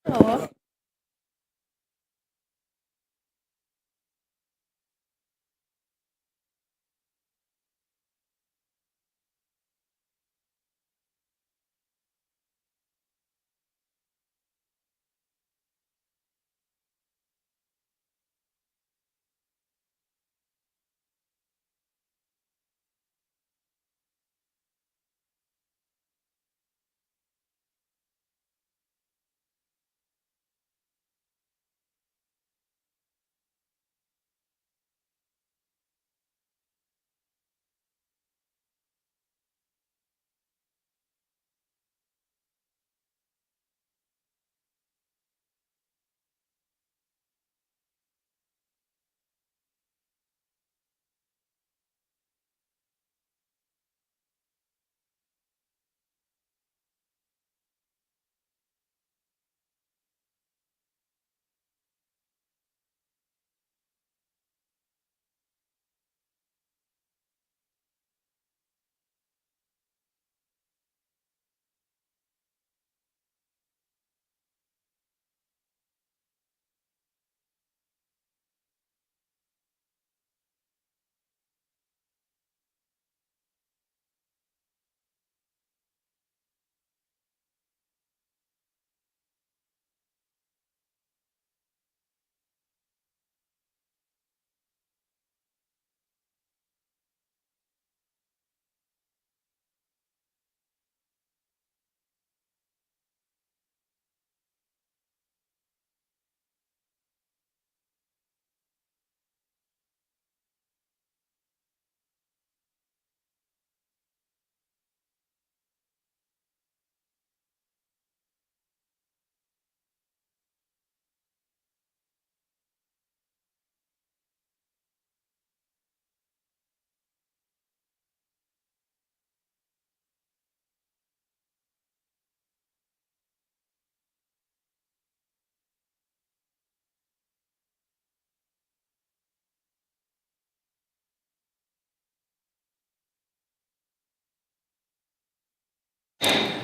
Oh,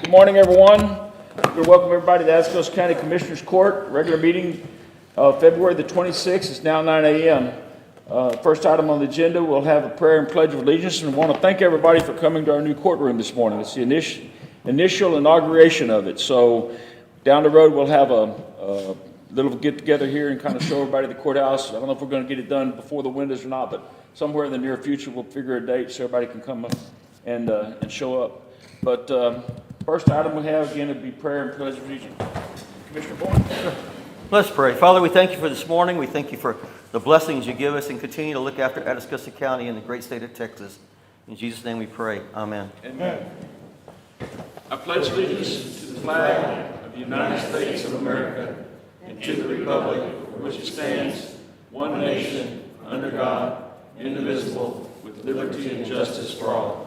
Good morning, everyone. We welcome everybody to the Atascosa County Commissioners Court, regular meeting of February the 26th. It's now 9 a.m. First item on the agenda, we'll have a prayer and pledge of allegiance, and I want to thank everybody for coming to our new courtroom this morning. It's the initial inauguration of it. So down the road, we'll have a little get-together here and kind of show everybody the courthouse. I don't know if we're going to get it done before the windows or not, but somewhere in the near future, we'll figure a date so everybody can come up and show up. But first item we have, again, would be prayer and pledge of allegiance. Commissioner Bourne. Let's pray. Father, we thank you for this morning. We thank you for the blessings you give us and continue to look after Atascosa County and the great state of Texas. In Jesus' name we pray. Amen. Amen. I pledge allegiance to the flag of the United States of America and to the republic for which it stands, one nation, under God, indivisible, with liberty and justice for all.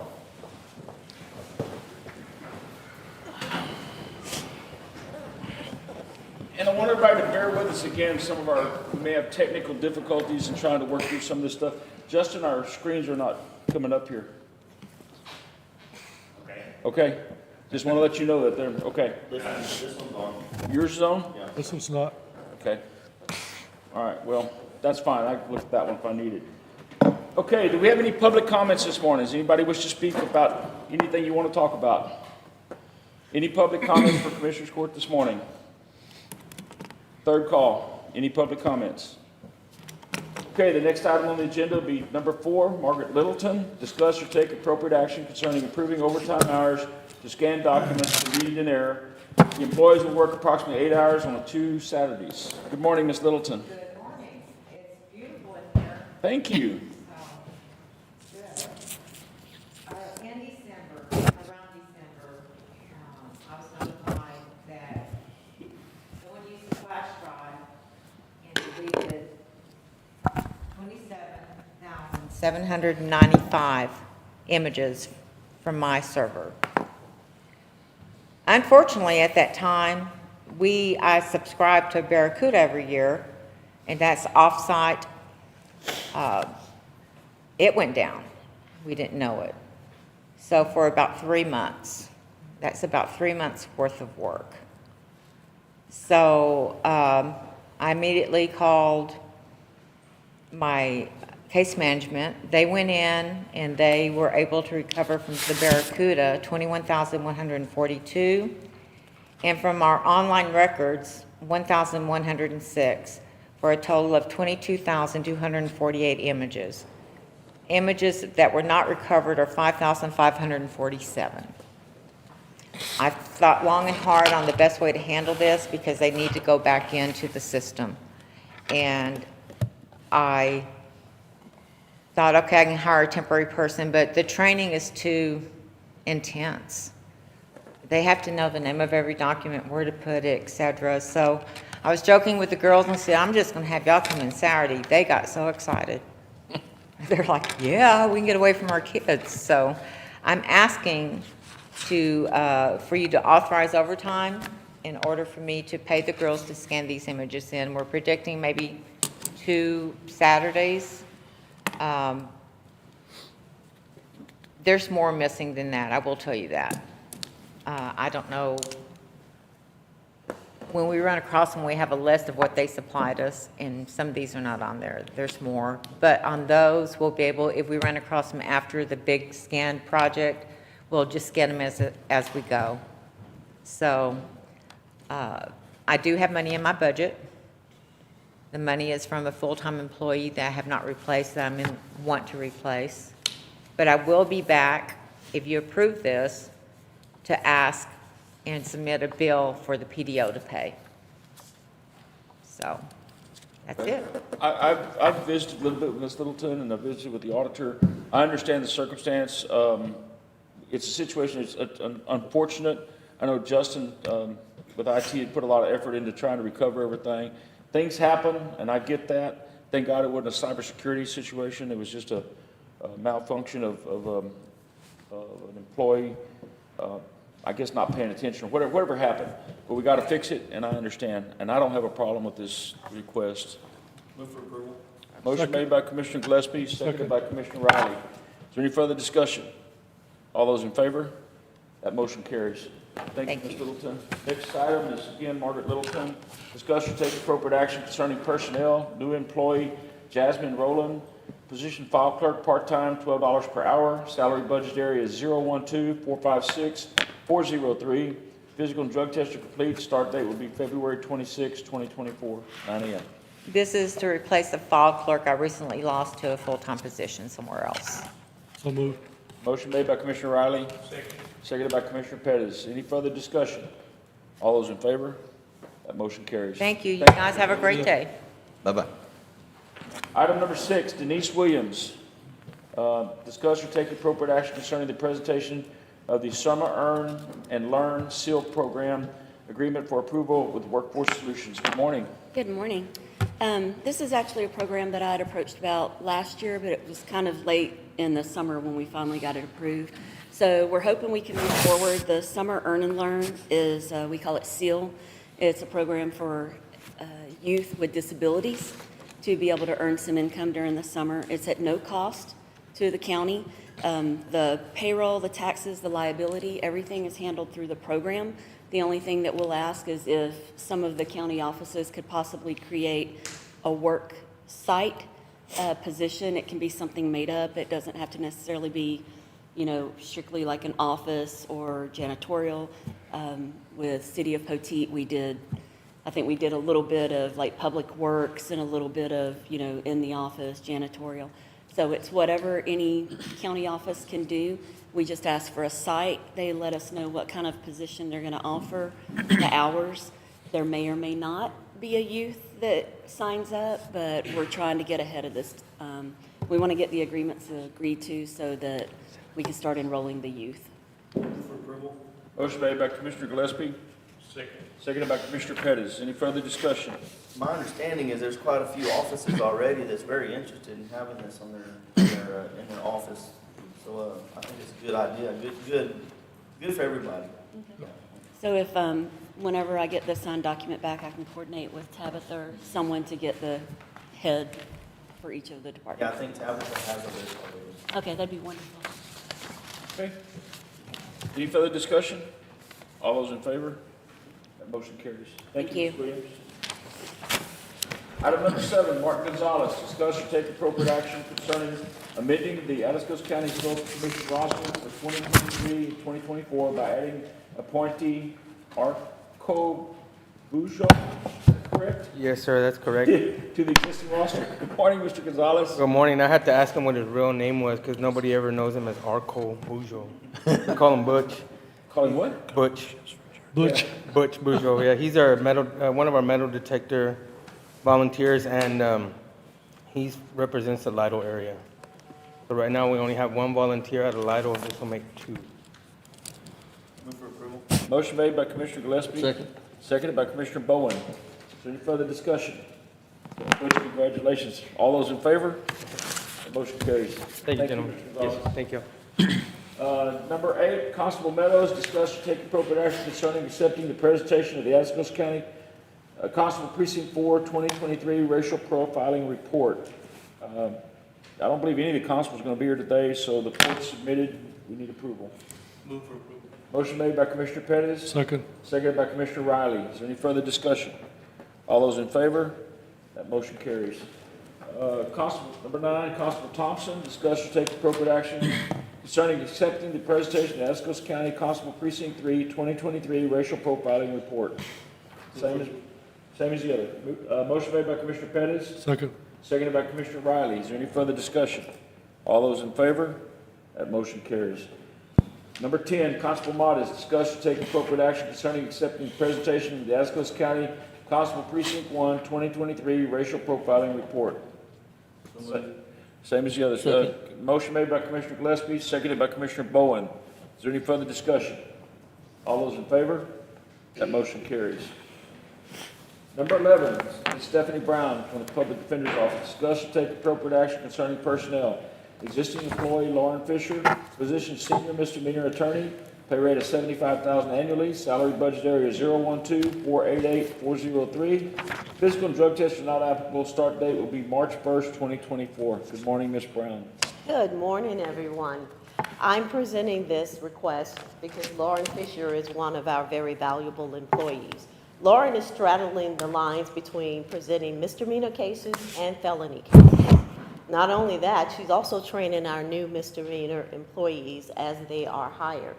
And I want everybody to bear with us again. We may have technical difficulties in trying to work through some of this stuff. Justin, our screens are not coming up here. Okay. Just want to let you know that they're, okay. This one's on. Yours is on? Yeah. This one's not. Okay. All right, well, that's fine. I can look at that one if I need it. Okay, do we have any public comments this morning? Does anybody wish to speak about anything you want to talk about? Any public comments for Commissioners Court this morning? Third call. Any public comments? Okay, the next item on the agenda will be number 4, Margaret Littleton. Discuss or take appropriate action concerning approving overtime hours to scan documents to read in error. The employees will work approximately 8 hours on 2 Saturdays. Good morning, Ms. Littleton. Good morning. It's beautiful in here. Thank you. Good. In December, around December, I was notified that someone used the flash drive and deleted 27,795 images from my server. Unfortunately, at that time, I subscribed to Barracuda every year, and that's off-site. It went down. We didn't know it. So for about 3 months, that's about 3 months worth of work. So I immediately called my case management. They went in and they were able to recover from the Barracuda 21,142, and from our online records 1,106, for a total of 22,248 images. Images that were not recovered are 5,547. I thought long and hard on the best way to handle this because they need to go back into the system. And I thought, okay, I can hire a temporary person, but the training is too intense. They have to know the name of every document, where to put it, et cetera. So I was joking with the girls and said, I'm just going to have y'all come in Saturday. They got so excited. They're like, yeah, we can get away from our kids. So I'm asking for you to authorize overtime in order for me to pay the girls to scan these images in. We're predicting maybe 2 Saturdays. There's more missing than that, I will tell you that. I don't know. When we run across them, we have a list of what they supplied us, and some of these are not on there. There's more. But on those, we'll be able, if we run across them after the big scan project, we'll just scan them as we go. So I do have money in my budget. The money is from a full-time employee that I have not replaced, that I want to replace. But I will be back, if you approve this, to ask and submit a bill for the PDO to pay. So, that's it. I've visited a little bit with Ms. Littleton, and I've visited with the auditor. I understand the circumstance. It's a situation, it's unfortunate. I know Justin, with IT, had put a lot of effort into trying to recover everything. Things happen, and I get that. Thank God it wasn't a cybersecurity situation. It was just a malfunction of an employee, I guess not paying attention, or whatever happened. But we got to fix it, and I understand. And I don't have a problem with this request. Move for approval. Motion made by Commissioner Gillespie, seconded by Commissioner Riley. Is there any further discussion? All those in favor? That motion carries. Thank you, Ms. Littleton. Next item is again Margaret Littleton. Discussion take appropriate action concerning personnel. New employee Jasmine Rowland, position file clerk, part-time, $12 per hour. Salary budget area is 012-456-403. Physical and drug test are complete. Start date will be February 26, 2024, 9 a.m. This is to replace the file clerk I recently lost to a full-time position somewhere else. So moved. Motion made by Commissioner Riley. Seconded by Commissioner Pettis. Any further discussion? All those in favor? That motion carries. Thank you. You guys have a great day. Bye-bye. Item number 6, Denise Williams. Discuss or take appropriate action concerning the presentation of the Summer Earn and Learn SEAL Program Agreement for approval with Workforce Solutions. Good morning. Good morning. This is actually a program that I had approached about last year, but it was kind of late in the summer when we finally got it approved. So we're hoping we can move forward. The Summer Earn and Learn is, we call it SEAL. It's a program for youth with disabilities to be able to earn some income during the summer. It's at no cost to the county. The payroll, the taxes, the liability, everything is handled through the program. The only thing that we'll ask is if some of the county offices could possibly create a work site position. It can be something made up. It doesn't have to necessarily be, strictly like an office or janitorial. With City of Poteet, I think we did a little bit of like public works and a little bit of, in the office, janitorial. So it's whatever any county office can do. We just ask for a site. They let us know what kind of position they're going to offer, the hours. There may or may not be a youth that signs up, but we're trying to get ahead of this. We want to get the agreements agreed to so that we can start enrolling the youth. Move for approval. Motion made by Commissioner Gillespie, seconded by Commissioner Pettis. Any further discussion? My understanding is there's quite a few offices already that's very interested in having this on in their office. So I think it's a good idea, good for everybody. Okay. So if, whenever I get the signed document back, I can coordinate with Tabitha or someone to get the head for each of the Yeah, I departments. think Tabitha has a list already. Okay, that'd be wonderful. Okay. Any further discussion? All those in favor? That motion carries. Thank Ms. Williams. Item number 7, Martin Gonzalez, discuss and take appropriate action concerning amending the Atascosa County Historical Commission roster for 2023 and 2024 by adding appointee Arco Bujo, correct? Yes, sir, that's correct. To the existing roster. Good morning, Mr. Gonzalez. Good morning. I had to ask him what his real name was because nobody ever knows him as Arco Bujo. We call him Butch. Calling what? Butch. Butch. Butch Bujo. Yeah, he's our metal, one of our metal detector volunteers, and he represents the Lido area. So right now we only have one volunteer at Lido. This will make 2. Move for approval. Motion made by Commissioner Gillespie. Second. Seconded by Commissioner Bowen. Is there any further discussion? Butch, congratulations. All those in favor? The motion carries. Thank you, gentlemen. Mr. Gonzalez. Yes, thank you. Number 8, Constable Meadows, discuss and take appropriate action concerning accepting the presentation of the Atascosa County Constable Precinct 4 2023 Racial Profiling Report. I don't believe any of the constables are going to be here today, so the report submitted, we need approval. Move for approval. Motion made by Commissioner Pettis, Second. seconded by Commissioner Riley. Is there any further discussion? All those in favor? That motion carries. Constable, number 9, Constable Thompson, discuss or take appropriate action concerning accepting the presentation of Atascosa County Constable Precinct 3 2023 Racial Profiling Report. Same as the other. Motion made by Commissioner Pettis, Second. seconded by Commissioner Riley. Is there any further discussion? All those in favor? That motion carries. Number 10, Constable Modas, discuss and take appropriate action concerning accepting the presentation of the Atascosa County Constable Precinct 1 2023 Racial Profiling Report. Same as the others. Motion made by Commissioner Gillespie, seconded by Commissioner Bowen. Is there any further discussion? All those in favor? That motion carries. Number 11, is Stephanie Brown from the Public Defender's Office. Discuss and take appropriate action concerning personnel. Existing employee Lauren Fisher, position senior misdemeanor attorney, pay rate of $75,000 annually, salary budget area 012-488-403. Physical and drug tests are not applicable. Start date will be March 1st, 2024. Good morning, Ms. Brown. Good morning, everyone. I'm presenting this request because Lauren Fisher is one of our very valuable employees. Lauren is straddling the lines between presenting misdemeanor cases and felony cases. Not only that, she's also training our new misdemeanor employees as they are hired.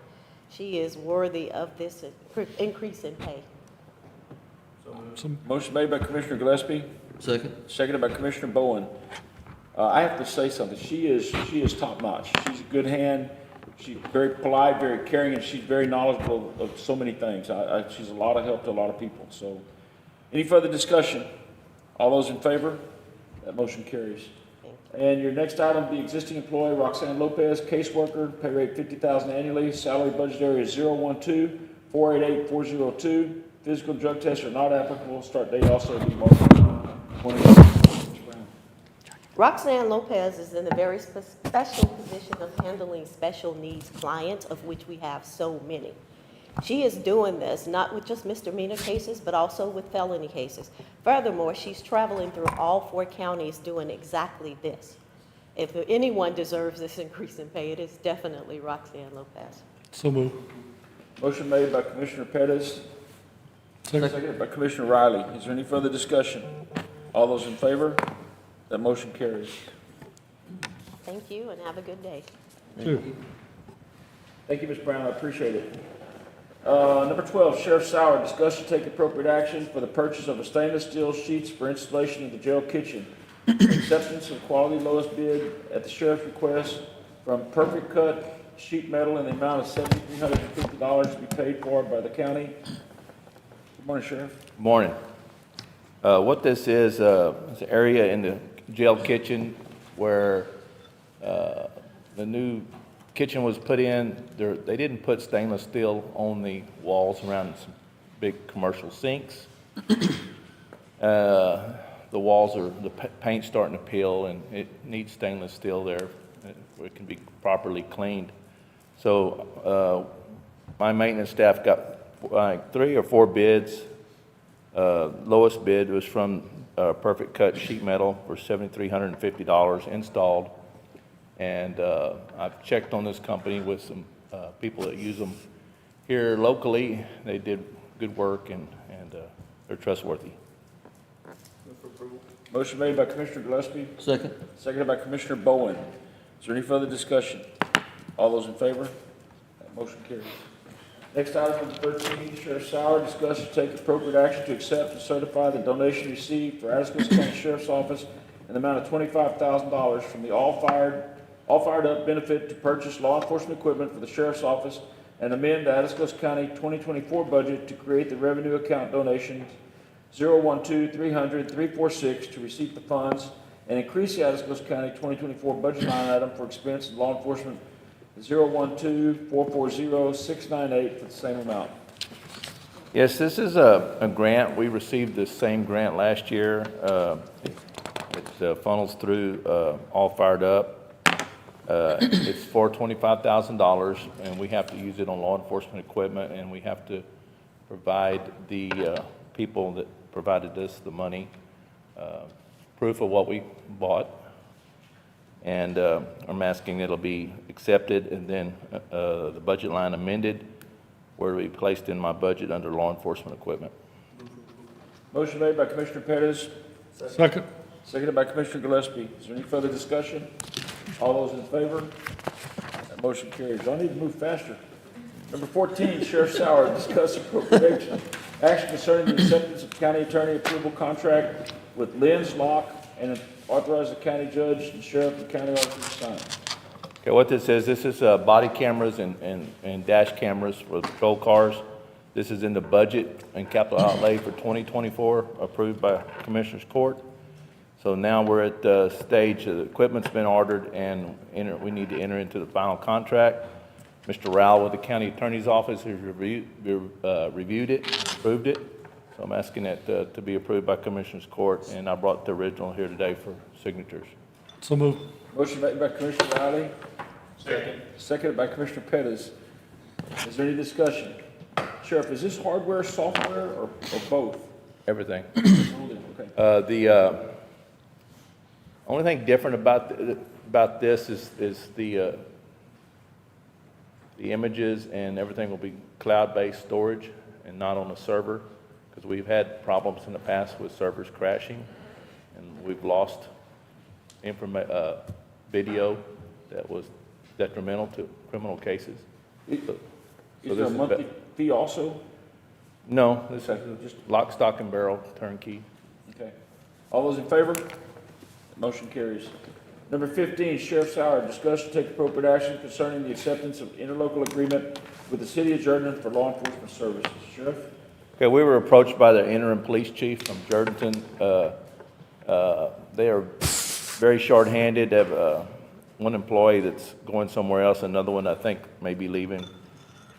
She is worthy of this increase in pay. Motion made by Commissioner Gillespie, Second. seconded by Commissioner Bowen. I have to say something. She is top notch. She's a good hand. She's very polite, very caring, and she's very knowledgeable of so many things. She's a lot of help to a lot of people. So, any further discussion? All those in favor? That motion carries. And your next item, the existing employee Roxanne Lopez, caseworker, pay rate $50,000 annually, salary budget area is 012-488-402. Physical and drug tests are not applicable. Start date also will be March 20. Roxanne Lopez is in a very special position of handling special needs clients, of which we have so many. She is doing this not with just misdemeanor cases, but also with felony cases. Furthermore, she's traveling through all 4 counties doing exactly this. If anyone deserves this increase in pay, it is definitely Roxanne Lopez. So move. Motion made by Commissioner Pettis, Second. seconded by Commissioner Riley. Is there any further discussion? All those in favor? That motion carries. Thank you and have a good day. Two. Thank you, Ms. Brown. I appreciate it. Number 12, Sheriff Sauer, discuss and take appropriate action for the purchase of a stainless steel sheets for installation in the jail kitchen. Acceptance of quality lowest bid at the sheriff's request from Perfect Cut Sheet Metal in the amount of $7,350 to be paid for by the county. Good morning, Sheriff. Morning. What this is an area in the jail kitchen where the new kitchen was put in. They didn't put stainless steel on the walls around some big commercial sinks. The walls are, the paint's starting to peel, and it needs stainless steel there where it can be properly cleaned. So my maintenance staff got like 3 or 4 bids. Lowest bid was from Perfect Cut Sheet Metal for $7,350 installed. And I've checked on this company with some people that use them here locally. They did good work, and they're trustworthy. Motion made by Commissioner Gillespie, Second. seconded by Commissioner Bowen. Is there any further discussion? All those in favor? That motion carries. Next item number 13, Sheriff's salary. Discuss and take appropriate action to accept and certify the donation received for Atascosa County Sheriff's Office in the amount of $25,000 from the All Fired Up benefit to purchase law enforcement equipment for the Sheriff's Office and amend the Atascosa County 2024 budget to create the revenue account donation 012-300-346 to receive the funds and increase the Atascosa County 2024 budget line item for expense of law enforcement 012-440-698 for the same amount. Yes, this is a grant. We received the same grant last year. It funnels through All Fired Up. It's for $25,000, and we have to use it on law enforcement equipment, and we have to provide the people that provided us the money proof of what we bought. And I'm asking it'll be accepted, and then the budget line amended, where it'll be placed in my budget under law enforcement equipment. Motion made by Commissioner Pettis, Second. seconded by Commissioner Gillespie. Is there any further discussion? All those in favor? That motion carries. I need to move faster. Number 14, Sheriff's salary. Discuss appropriate action concerning the acceptance of county attorney approval contract with Lynn's Lock and authorize the county judge and sheriff and county auditor to sign. Okay, what this is body cameras and dash cameras for patrol cars. This is in the budget and capital outlay for 2024, approved by Commissioners Court. So now we're at the stage, the equipment's been ordered, and we need to enter into the final contract. Mr. Rowell with the county attorney's office has reviewed it, approved it. So I'm asking that to be approved by Commissioners Court, and I brought the original here today for signatures. So moved. Motion made by Commissioner Riley. Second. Seconded by Commissioner Pettis. Is there any discussion? Sheriff, is this hardware, software, or both? Everything. Okay. The only thing different about this is the images and everything will be cloud-based storage and not on a server, because we've had problems in the past with servers crashing, and we've lost video that was detrimental to criminal cases. Is there a monthly fee also? No, this is just lock, stock, and barrel turnkey. Okay. All those in favor? Motion carries. Number 15, Sheriff's salary. Discuss and take appropriate action concerning the acceptance of interlocal agreement with the city of Jordan for law enforcement services. Sheriff? Okay, we were approached by the interim police chief from Jordanton. They are very short-handed. They have one employee that's going somewhere else, another one I think may be leaving,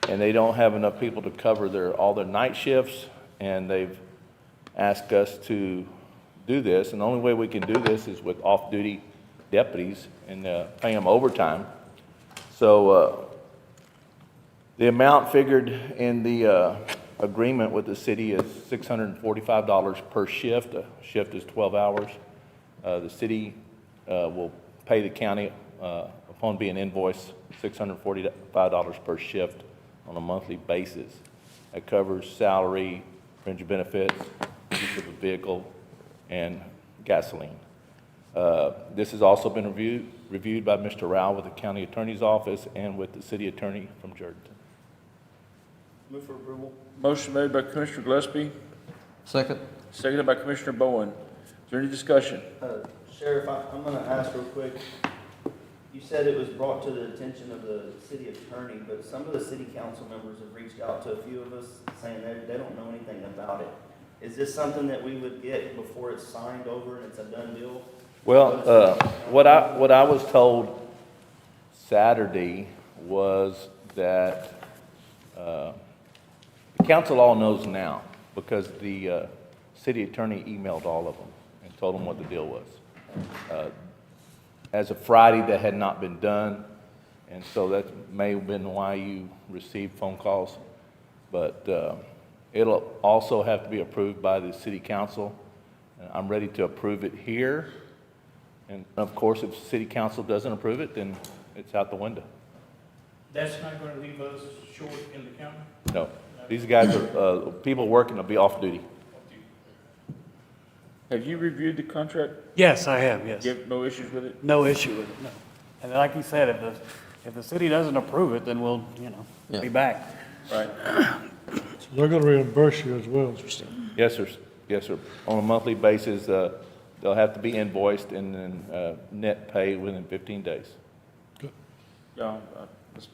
and they don't have enough people to cover all their night shifts, and they've asked us to do this, and the only way we can do this is with off-duty deputies and pay them overtime. So the amount figured in the agreement with the city is $645 per shift. A shift is 12 hours. The city will pay the county, upon being invoiced, $645 per shift on a monthly basis. That covers salary, fringe benefits, use of a vehicle, and gasoline. This has also been reviewed by Mr. Rao with the county attorney's office and with the city attorney from Jordan. Move for approval. Motion made by Commissioner Gillespie, Second. seconded by Commissioner Bowen. Is there any discussion? Sheriff, I'm gonna ask real quick. You said it was brought to the attention of the city attorney, but some of the city council members have reached out to a few of us saying they don't know anything about it. Is this something that we would get before it's signed over and it's a done deal? Well, what I was told Saturday was that the council all knows now, because the city attorney emailed all of them and told them what the deal was. As of Friday, that had not been done, and so that may have been why you received phone calls. But it'll also have to be approved by the city council. I'm ready to approve it here. And of course, if city council doesn't approve it, then it's out the window. That's not gonna leave us short in the county? No. No. These guys are, people working will be off duty. Have you reviewed the contract? Yes, I have, yes. You have no issues with it? No issue with it, no. And like you said, if the city doesn't approve it, then we'll, be back. Right. So they're gonna reimburse you as well. Yes, sir. Yes, sir. On a monthly basis, they'll have to be invoiced and then net pay within 15 days. Yeah, let's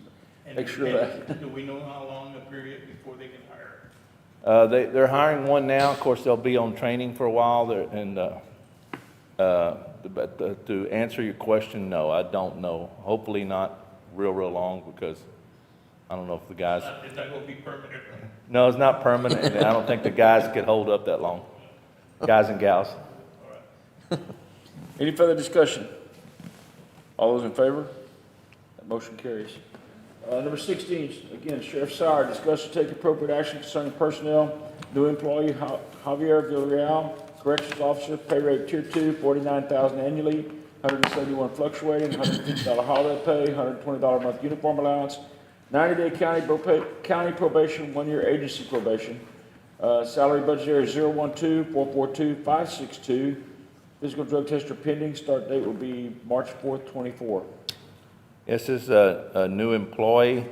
make sure of that. Do we know how long a period before they can hire? They're hiring one now. Of course, they'll be on training for a while. But to answer your question, no, I don't know. Hopefully not real long because I don't know if the guys. Is that gonna be permanent? No, it's not permanent. And I don't think the guys could hold up that long. Guys and gals. Any further discussion? All those in favor? That motion carries. Number 16, again, Sheriff's salary. Discuss and take appropriate action concerning personnel. New employee Javier Villarreal, corrections officer, pay rate tier 2, $49,000 annually, $171 fluctuating, $150 holiday pay, $120 a month uniform allowance, 90-day county probation, 1-year agency probation. Salary budget area 012-442-562. Physical drug tester pending. Start date will be March 4th, 24. This is a new employee.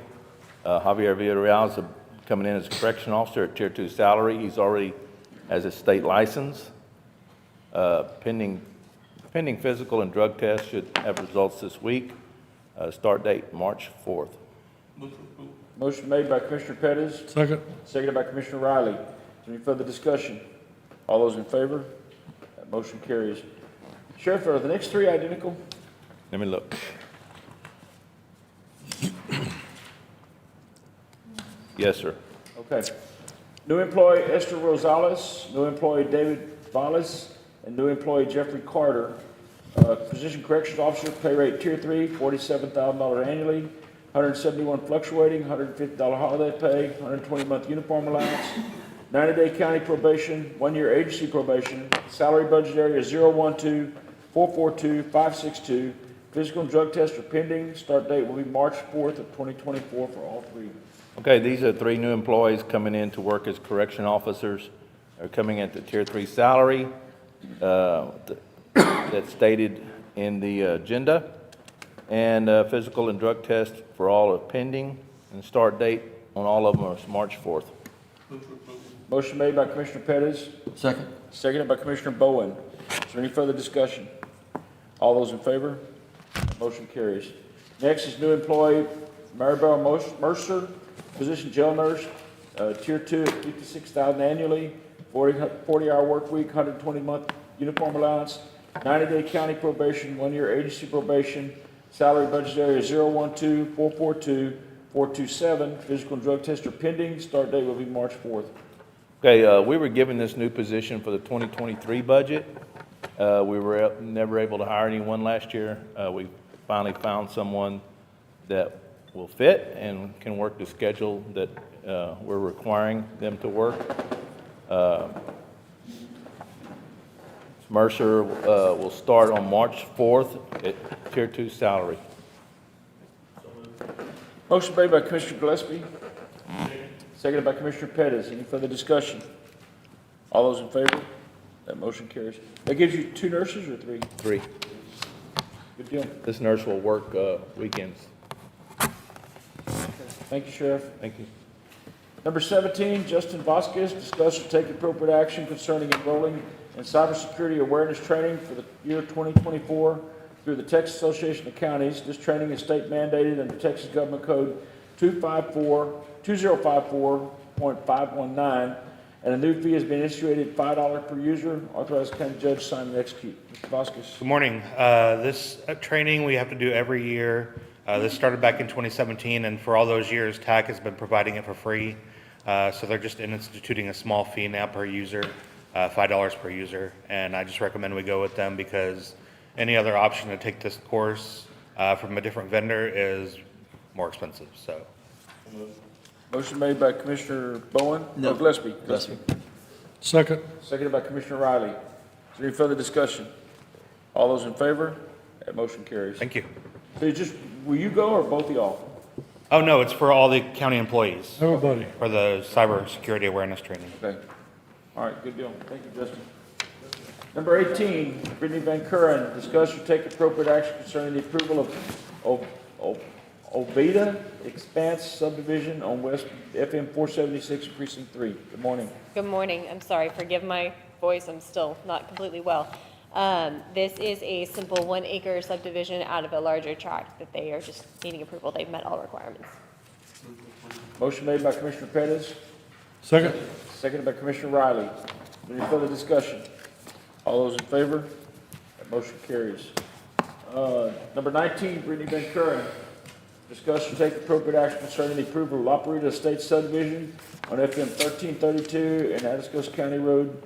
Javier Villarreal is coming in as a correction officer at tier 2 salary. He's already has a state license. Pending physical and drug tests, should have results this week. Start date March 4th. Motion made by Commissioner Pettis, Second. seconded by Commissioner Riley. Is there any further discussion? All those in favor? That motion carries. Sheriff, are the next three identical? Let me look. Yes, sir. Okay. New employee Esther Rosales, new employee David Valles, and new employee Jeffrey Carter. Position corrections officer, pay rate tier 3, $47,000 annually, $171 fluctuating, $150 holiday pay, $120-month uniform allowance, 90-day county probation, 1-year agency probation. Salary budget area 012-442-562. Physical and drug tests are pending. Start date will be March 4th of 2024 for all three. Okay, these are 3 new employees coming in to work as correction officers. They're coming at the tier 3 salary that's stated in the agenda. And physical and drug test for all are pending. And start date on all of them is March 4th. Motion made by Commissioner Pettis, Second. seconded by Commissioner Bowen. Is there any further discussion? All those in favor? Motion carries. Next is new employee Maribel Mercer, position jail nurse, tier 2 at $56,000 annually, 40-hour work week, 120-month uniform allowance, 90-day county probation, 1-year agency probation. Salary budget area 012-442-427. Physical and drug test are pending. Start date will be March 4th. Okay, we were given this new position for the 2023 budget. We were never able to hire anyone last year. We finally found someone that will fit and can work the schedule that we're requiring them to work. Mercer will start on March 4th at tier 2 salary. Motion made by Commissioner Gillespie, seconded by Commissioner Pettis. Any further discussion? All those in favor? That motion carries. That gives you 2 nurses or 3? 3. Good deal. This nurse will work weekends. Thank you, Sheriff. Thank you. Number 17, Justin Vasquez, discuss and take appropriate action concerning enrolling in cybersecurity awareness training for the year 2024 through the Texas Association of Counties. This training is state mandated under Texas Government Code 2054.519, and a new fee has been instituted, $5 per user. Authorized county judge sign and execute. Mr. Vasquez. Good morning. This training we have to do every year. This started back in 2017, and for all those years, TAC has been providing it for free. So they're just instituting a small fee now per user, $5 per user. And I just recommend we go with them because any other option to take this course from a different vendor is more expensive. So, Motion made by Commissioner Bowen. No. Gillespie. Second. Seconded by Commissioner Riley. Is there any further discussion? All those in favor? That motion carries. thank you. So will you go or both of y'all? Oh, no, it's for all the county employees, Everybody. for the cybersecurity awareness training. Okay. All right, good deal. Thank you, Justin. Number 18, Brittany Van Kuren, discuss or take appropriate action concerning the approval of Oveda Expanse subdivision on West FM 476 Precinct 3. Good morning. Good morning. I'm sorry, forgive my voice, I'm still not completely well. This is a simple 1 acre subdivision out of a larger tract that they are just needing approval. They've met all requirements. Motion made by Commissioner Pettis, Second. seconded by Commissioner Riley. Any further discussion? All those in favor? That motion carries. Number 19, Brittany Van Kuren, discuss and take appropriate action concerning the approval of La Perita Estates subdivision on FM 1332 and Atascosa County Road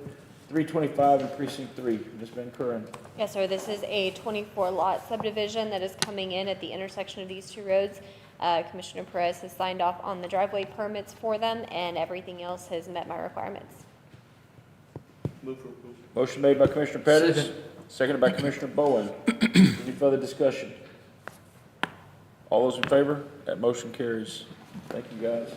325 in Precinct 3. Ms. Van Kuren. Yes, sir, this is a 24-lot subdivision that is coming in at the intersection of these two roads. Commissioner Perez has signed off on the driveway permits for them, and everything else has met my requirements. Move for approval. Motion made by Commissioner Pettis, seconded by Commissioner Bowen. Any further discussion? All those in favor? That motion carries. Thank you, guys.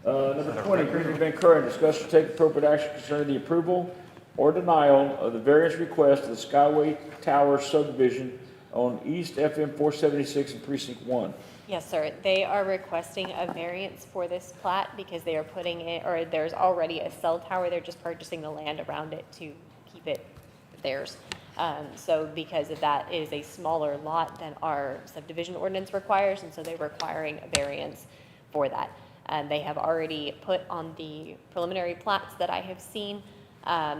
Number 20, Brittany Van Kuren, discuss and take appropriate action concerning the approval or denial of the variance request of the Skyway Tower subdivision on East FM 476 in Precinct 1. Yes, sir. They are requesting a variance for this plat because they are putting it, or there's already a cell tower. They're just purchasing the land around it to keep it theirs. So because of that, it is a smaller lot than our subdivision ordinance requires, and so they're requiring a variance for that. And they have already put on the preliminary plats that I have seen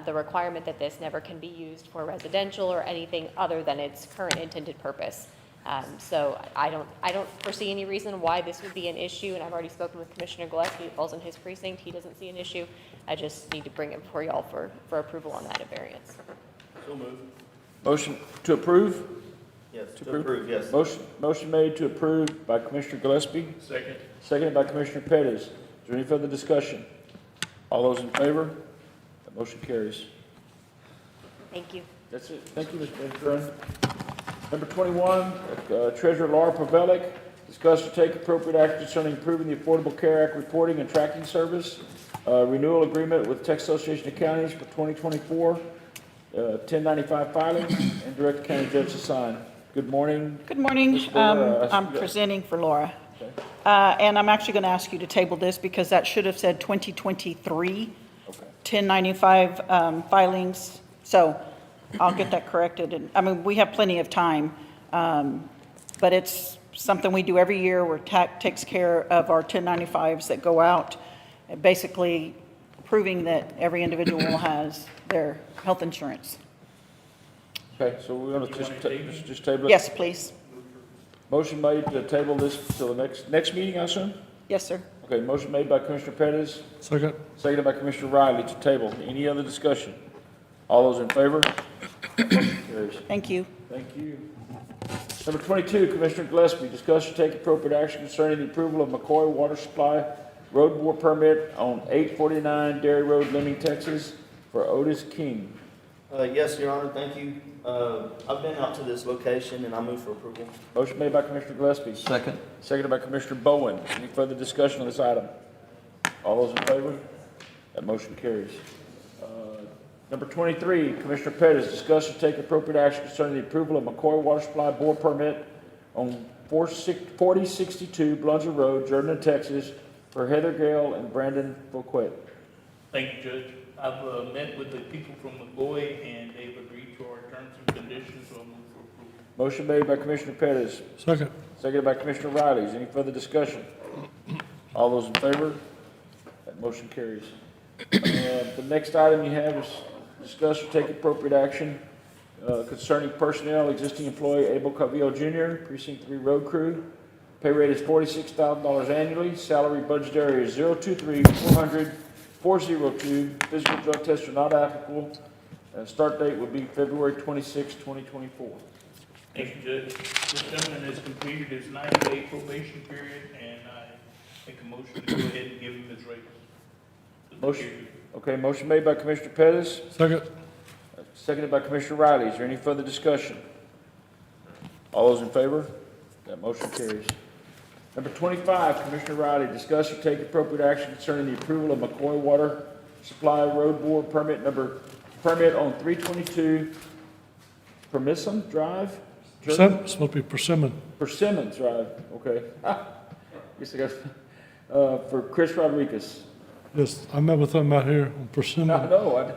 the requirement that this never can be used for residential or anything other than its current intended purpose. So I don't foresee any reason why this would be an issue, and I've already spoken with Commissioner Gillespie. It falls in his precinct. He doesn't see an issue. I just need to bring it before y'all for approval on that variance. So moved. Motion to approve? Yes, to approve, yes. Motion made to approve by Commissioner Gillespie, Second. seconded by Commissioner Pettis. Is there any further discussion? All those in favor? That motion carries. Thank you. That's it. Thank you, Ms. Van Kuren. Number 21, Treasurer Laura Pavelic, discuss or take appropriate action concerning improving the Affordable Care Act reporting and tracking service, renewal agreement with Texas Association of Counties for 2024, 1095 filings, and direct the county judge to sign. Good morning. Good morning. Ms. Laura, I'm presenting for Laura. Okay. And I'm actually going to ask you to table this because that should have said 2023, 1095 filings. So I'll get that corrected. And I mean, we have plenty of time, but it's something we do every year where TAC takes care of our 1095s that go out, basically proving that every individual has their health insurance. Okay, so we're going to just table it? Yes, please. Motion made to table this till the next meeting, I assume? Yes, sir. Okay, motion made by Commissioner Pettis, Second. seconded by Commissioner Riley to table. Any other discussion? All those in favor? Motion carries. Thank you. Thank you. Number 22, Commissioner Gillespie, discuss and take appropriate action concerning the approval of McCoy Water Supply Road Bore Permit on 849 Dairy Road, Lemming, Texas, for Otis King. Yes, Your Honor, thank you. I've been out to this location and I move for approval. Motion made by Commissioner Gillespie. Second. Seconded by Commissioner Bowen. Any further discussion on this item? All those in favor? That motion carries. Number 23, Commissioner Pettis, discuss and take appropriate action concerning the approval of McCoy Water Supply Bore Permit on 4062 Blunger Road, Jordan, Texas, for Heather Gale and Brandon Boquet. Thank you, Judge. I've met with the people from McCoy, and they've agreed to our terms and conditions, so I'll move for approval. Motion made by Commissioner Pettis, Second. seconded by Commissioner Riley. Is any further discussion? All those in favor? That motion carries. The next item you have is discuss or take appropriate action concerning personnel, existing employee Abel Cavillo Jr., Precinct 3 Road Crew. Pay rate is $46,000 annually. Salary budget area is 023-400-402. Physical drug tests are not applicable. Start date will be February 26, 2024. Thank you, Judge. This gentleman has completed his 90-day probation period, and I make a motion to go ahead and give him his raise. Motion. Okay, motion made by Commissioner Pettis, Second. seconded by Commissioner Riley. Is there any further discussion? All those in favor? That motion carries. Number 25, Commissioner Riley, discuss or take appropriate action concerning the approval of McCoy Water Supply Road Board permit on 322 Permisson Drive? It's supposed to be persimmon. Persimmon Drive, okay. Guess I got, for Chris Rodriguez. Yes, I met with them out here on persimmon. No, that one,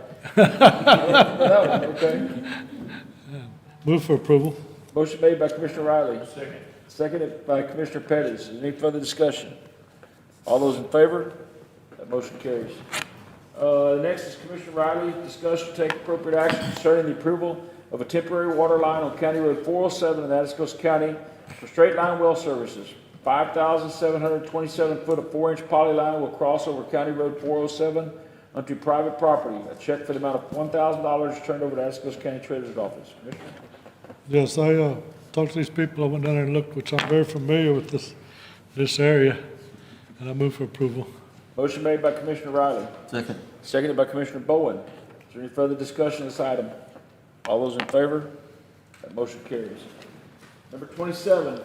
okay. Move for approval. Motion made by Commissioner Riley. Second. Seconded by Commissioner Pettis. Is there any further discussion? All those in favor? That motion carries. Next is Commissioner Riley, discuss or take appropriate action concerning the approval of a temporary water line on County Road 407 in Atascosa County for straight line well services. 5,727 foot of 4-inch poly line will cross over County Road 407 onto private property. A check for the amount of $1,000 is turned over to Atascosa County Treasurer's Office. Commissioner? Yes, I talked to these people. I went down there and looked, which I'm very familiar with this area, and I move for approval. Motion made by Commissioner Riley. Second. Seconded by Commissioner Bowen. Is there any further discussion on this item? All those in favor? That motion carries. Number 27,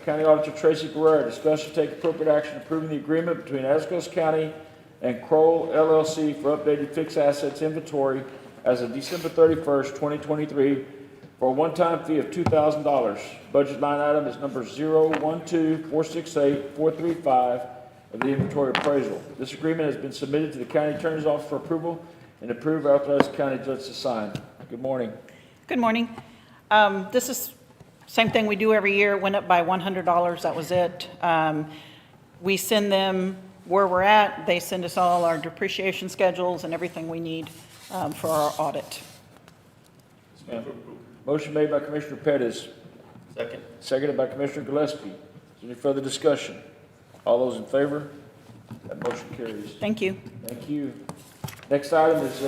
County Auditor Tracy Guerrero, discuss and take appropriate action approving the agreement between Atascosa County and Kroll LLC for updated fixed assets inventory as of December 31st, 2023 for a one-time fee of $2,000. Budget line item is number 012468435 of the inventory appraisal. This agreement has been submitted to the County Attorney's Office for approval and approved by authorized county judge to sign. Good morning. Good morning. This is same thing we do every year, went up by $100, that was it. We send them where we're at, they send us all our depreciation schedules and everything we need for our audit. Motion made by Commissioner Pettis. Second. Seconded by Commissioner Gillespie. Is there any further discussion? All those in favor? That motion carries. Thank you. Thank you. Next item is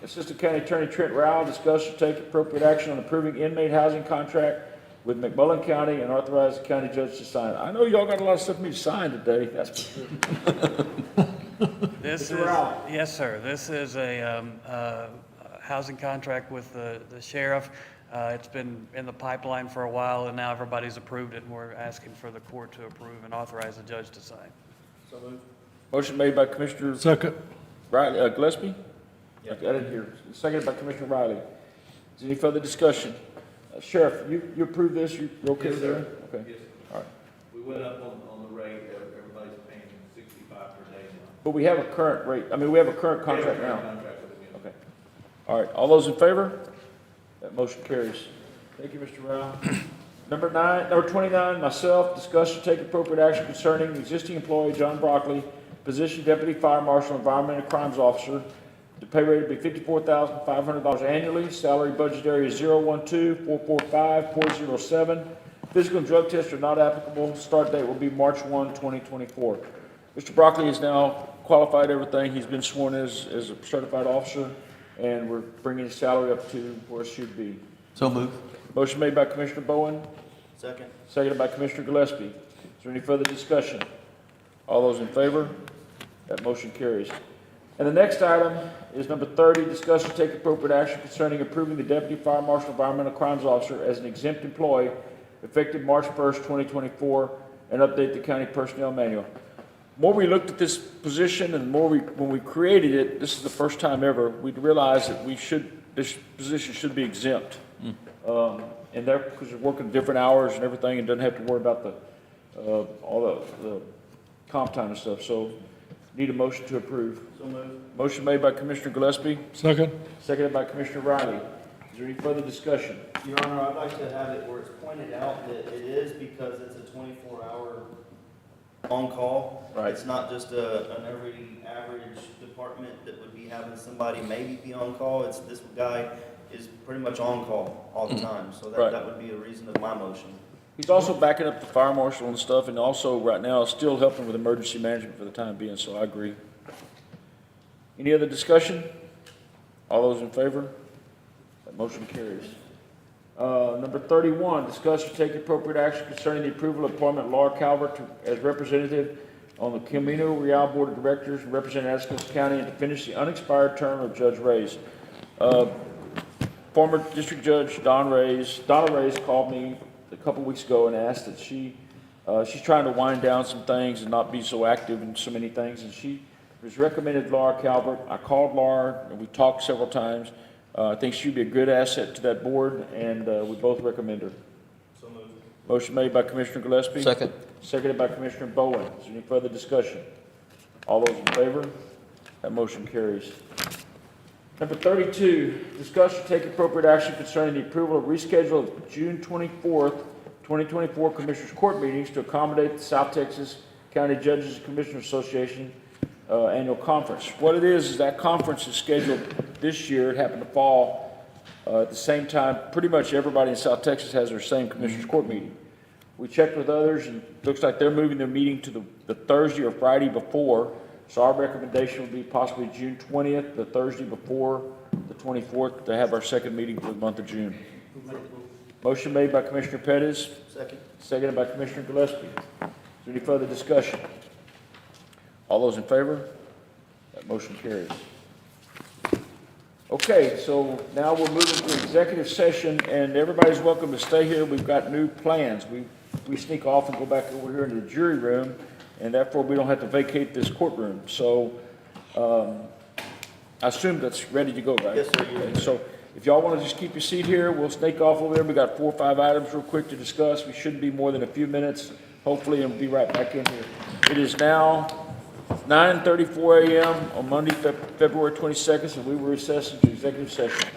Assistant County Attorney Trent Rowell, discuss or take appropriate action on approving inmate housing contract with McMullen County and authorize the county judge to sign. I know y'all got a lot of stuff for me to sign today. That's for sure. This Mr. is, Rowell. yes, sir. This is a housing contract with the sheriff. It's been in the pipeline for a while, and now everybody's approved it, and we're asking for the court to approve and authorize the judge to sign. So moved. Motion made by Commissioner Second. Riley, Gillespie? I didn't hear. Seconded by Commissioner Riley. Is there any further discussion? Sheriff, you approve this? You're okay with that? Okay. Yes, sir. All right. We went up on the rate, everybody's paying 65 per day now. But we have a current rate, we have a current contract now. Contract with them, yes. Okay. All right, all those in favor? That motion carries. Thank you, Mr. Rowell. Number 29, myself, discuss or take appropriate action concerning existing employee John Broccoli, position Deputy Fire Marshal, Environment and Crimes Officer. The pay rate would be $54,500 annually. Salary budget area is 012-445-407. Physical and drug tests are not applicable. Start date will be March 1, 2024. Mr. Broccoli is now qualified everything. He's been sworn as a certified officer, and we're bringing his salary up to where it should be. So move. Motion made by Commissioner Bowen, Second. seconded by Commissioner Gillespie. Is there any further discussion? All those in favor? That motion carries. And the next item is number 30, discuss and take appropriate action concerning approving the Deputy Fire Marshal Environmental Crimes Officer as an exempt employee effective March 1st, 2024, and update the county personnel manual. The more we looked at this position and the more when we created it, this is the first time ever, we'd realized that this position should be exempt. And there, because they're working different hours and everything and doesn't have to worry about all the comp time and stuff. So need a motion to approve. So moved. Motion made by Commissioner Gillespie, Second. seconded by Commissioner Riley. Is there any further discussion? Your Honor, I'd like to have it where it's pointed out that it is because it's a 24-hour on-call. Right. It's not just an every average department that would be having somebody maybe be on-call. It's this guy is pretty much on-call all the time. So Right. that would be a reason of my motion. He's also backing up the fire marshal and stuff, and also right now still helping with emergency management for the time being, so I agree. Any other discussion? All those in favor? That motion carries. Number 31, discuss or take appropriate action concerning the approval of appointment of Laura Calvert as representative on the Camino Real Board of Directors and represent Atascosa County and to finish the unexpired term of Judge Reyes. Former District Judge Donna Reyes called me a couple weeks ago and asked that she She's trying to wind down some things and not be so active in so many things, and she has recommended Laura Calvert. I called Laura, and we talked several times. I think she'd be a good asset to that board, and we both recommend her. So moved. Motion made by Commissioner Gillespie. Second. Seconded by Commissioner Bowen. Is there any further discussion? All those in favor? That motion carries. Number 32, discuss and take appropriate action concerning the approval of reschedule of June 24th, 2024 Commissioners Court meetings to accommodate the South Texas County Judges and Commissioners Association annual conference. What it is that conference is scheduled this year. It happened to fall at the same time. Pretty much everybody in South Texas has their same Commissioners Court meeting. We checked with others, and it looks like they're moving their meeting to the Thursday or Friday before. So our recommendation would be possibly June 20th, the Thursday before the 24th, to have our second meeting for the month of June. Motion made by Commissioner Pettis. Second. Seconded by Commissioner Gillespie. Is there any further discussion? All those in favor? That motion carries. Okay, so now we're moving to executive session, and everybody's welcome to stay here. We've got new plans. We sneak off and go back over here into the jury room, and therefore we don't have to vacate this courtroom. So I assume that's ready to go, right? Yes, sir. Okay, so if y'all want to just keep your seat here, we'll snake off over there. We got 4 or 5 items real quick to discuss. We shouldn't be more than a few minutes, hopefully, and we'll be right back in here. It is now 9:34 a.m. on Monday, February 22nd, and we will recess into executive session.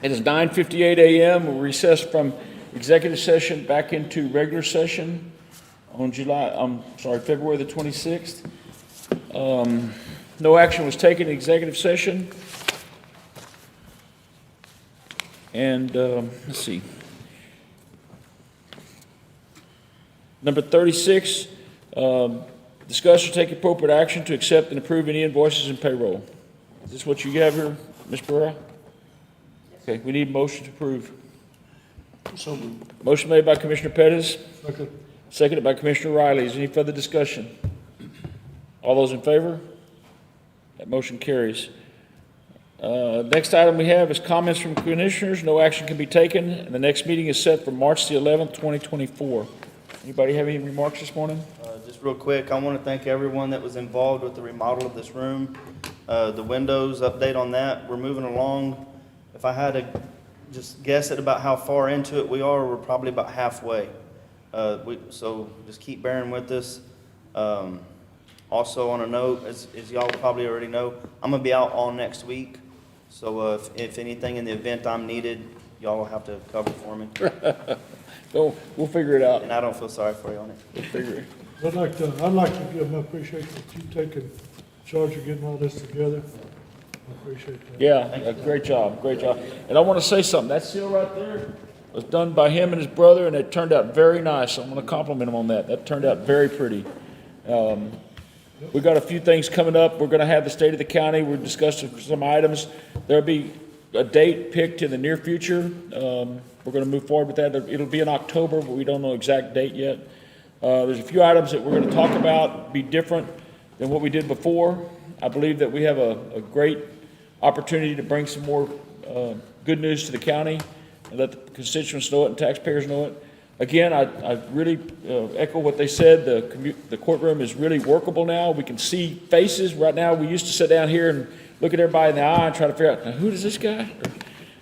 It is 9:58 a.m. We'll recess from executive session back into regular session on February the 26th. No action was taken in executive session. And let's see. Number 36, discuss or take appropriate action to accept and approve any invoices and payroll. Is this what you have here, Ms. Burrell? Okay, we need a motion to approve. Motion made by Commissioner Pettis, seconded by Commissioner Riley. Is there any further discussion? All those in favor? That motion carries. Next item we have is comments from commissioners. No action can be taken, and the next meeting is set for March the 11th, 2024. Anybody have any remarks this morning? Just real quick, I want to thank everyone that was involved with the remodel of this room. The windows, update on that, we're moving along. If I had to just guess at about how far into it we are, we're probably about halfway. So just keep bearing with us. Also on a note, as y'all probably already know, I'm gonna be out all next week. So if anything in the event I'm needed, y'all will have to cover for me. So we'll figure it out. And I don't feel sorry for you on it. We'll figure it. I'd like to give my appreciation that you taking charge of getting all this together. I appreciate that. Yeah, great job, great job. And I want to say something. That seal right there was done by him and his brother, and it turned out very nice. I'm going to compliment him on that. That turned out very pretty. We've got a few things coming up. We're going to have the state of the county. We're discussing some items. There'll be a date picked in the near future. We're going to move forward with that. It'll be in October, but we don't know exact date yet. There's a few items that we're going to talk about, be different than what we did before. I believe that we have a great opportunity to bring some more good news to the county and let the constituents know it and taxpayers know it. Again, I really echo what they said. The courtroom is really workable now. We can see faces. Right now, we used to sit down here and look at everybody in the eye and try to figure out, now, who is this guy?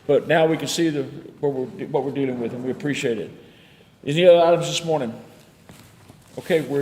But now we can see what we're dealing with, and we appreciate it. Any other items this morning? Okay, we're